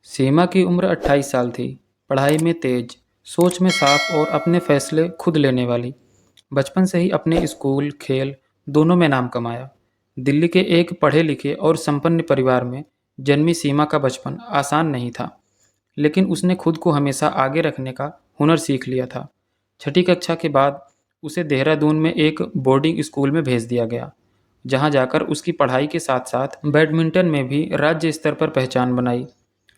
सीमा की उम्र 28 साल थी। पढ़ाई में तेज, सोच में साफ और अपने फैसले खुद लेने वाली। बचपन से ही अपने स्कूल, खेल दोनों में नाम कमाया। दिल्ली के एक पढ़े लिखे और संपन्न परिवार में जन्मी सीमा का बचपन आसान नहीं था, लेकिन उसने खुद को हमेशा आगे रखने का हुनर सीख लिया था। छठी कक्षा के बाद उसे देहरादून में एक बोर्डिंग स्कूल में भेज दिया गया, जहां जाकर उसकी पढ़ाई के साथ साथ बैडमिंटन में भी राज्य स्तर पर पहचान बनाई।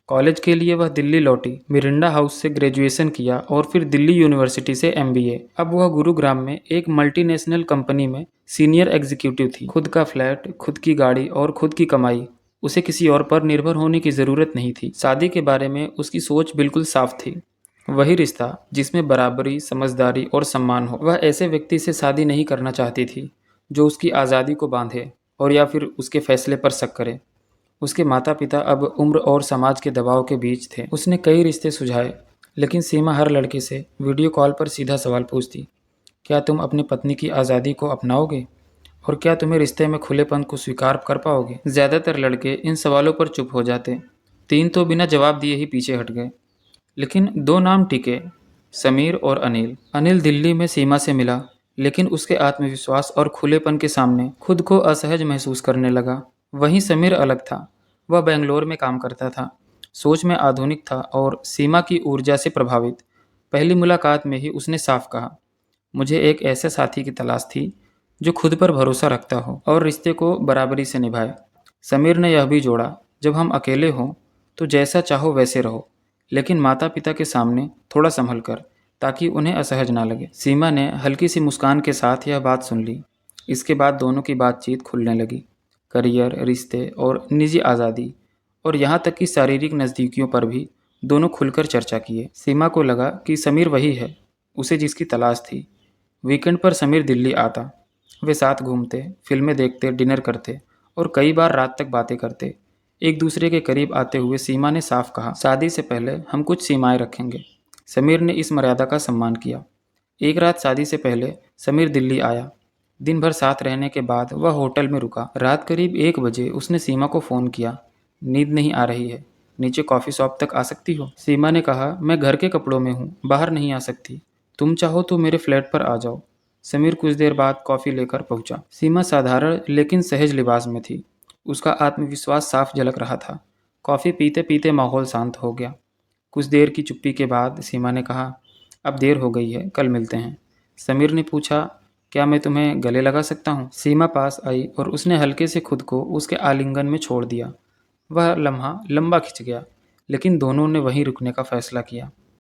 कॉलेज के लिए वह दिल्ली लौटी, मिरिंडा हाउस से ग्रेजुएशन किया और फिर दिल्ली यूनिवर्सिटी से एमबीए। अब वह गुरुग्राम में एक मल्टीनेशनल कंपनी में सीनियर एग्जीक्यूटिव थी। खुद का फ्लैट, खुद की गाड़ी और खुद की कमाई। उसे किसी और पर निर्भर होने की ज़रूरत नहीं थी। शादी के बारे में उसकी सोच बिल्कुल साफ थी। वही रिश्ता जिसमें बराबरी, समझदारी और सम्मान हो। वह ऐसे व्यक्ति से शादी नहीं करना चाहती थी जो उसकी आज़ादी को बांधे और या फिर उसके फैसले पर शक करे। उसके माता पिता अब उम्र और समाज के दबाव के बीच थे। उसने कई रिश्ते सुझाए, लेकिन सीमा हर लड़के से वीडियो कॉल पर सीधा सवाल पूछती, क्या तुम अपनी पत्नी की आज़ादी को अपनाओगे? और क्या तुम्हें रिश्ते में खुलेपन को स्वीकार कर पाओगे? ज़्यादातर लड़के इन सवालों पर चुप हो जाते। तीन तो बिना जवाब दिए ही पीछे हट गए, लेकिन दो नाम टिके, समीर और अनिल। अनिल दिल्ली में सीमा से मिला, लेकिन उसके आत्मविश्वास और खुलेपन के सामने खुद को असहज महसूस करने लगा। वहीं समीर अलग था। वह बेंगलोर में काम करता था, सोच में आधुनिक था और सीमा की ऊर्जा से प्रभावित। पहली मुलाकात में ही उसने साफ कहा, मुझे एक ऐसे साथी की तलाश थी जो खुद पर भरोसा रखता हो और रिश्ते को बराबरी से निभाए। समीर ने यह भी जोड़ा, जब हम अकेले हों तो जैसा चाहो वैसे रहो, लेकिन माता पिता के सामने थोड़ा संभल कर, ताकि उन्हें असहज ना लगे। सीमा ने हल्की सी मुस्कान के साथ यह बात सुन ली। इसके बाद दोनों की बातचीत खुलने लगी। करियर, रिश्ते और निजी आज़ादी और यहाँ तक कि शारीरिक नज़दीकियों पर भी दोनों खुलकर चर्चा किए। सीमा को लगा कि समीर वही है उसे जिसकी तलाश थी। वीकेंड पर समीर दिल्ली आता। वे साथ घूमते, फिल्में देखते, डिनर करते और कई बार रात तक बातें करते। एक दूसरे के करीब आते हुए सीमा ने साफ कहा, शादी से पहले हम कुछ सीमाएं रखेंगे। समीर ने इस मर्यादा का सम्मान किया। एक रात शादी से पहले समीर दिल्ली आया। दिन भर साथ रहने के बाद वह होटल में रुका। रात करीब 1 बजे उसने सीमा को फ़ोन किया, नींद नहीं आ रही है, नीचे कॉफ़ी शॉप तक आ सकती हो? सीमा ने कहा, मैं घर के कपड़ों में हूँ, बाहर नहीं आ सकती। तुम चाहो तो मेरे फ्लैट पर आ जाओ। समीर कुछ देर बाद कॉफ़ी लेकर पहुंचा। सीमा साधारण लेकिन सहज लिबास में थी। उसका आत्मविश्वास साफ झलक रहा था। कॉफ़ी पीते पीते माहौल शांत हो गया। कुछ देर की चुप्पी के बाद सीमा ने कहा, अब देर हो गई है, कल मिलते हैं। समीर ने पूछा, क्या मैं तुम्हें गले लगा सकता हूँ? सीमा पास आई और उसने हल्के से खुद को उसके आलिंगन में छोड़ दिया। वह लम्हा लंबा खिंच गया, लेकिन दोनों ने वहीं रुकने का फैसला किया।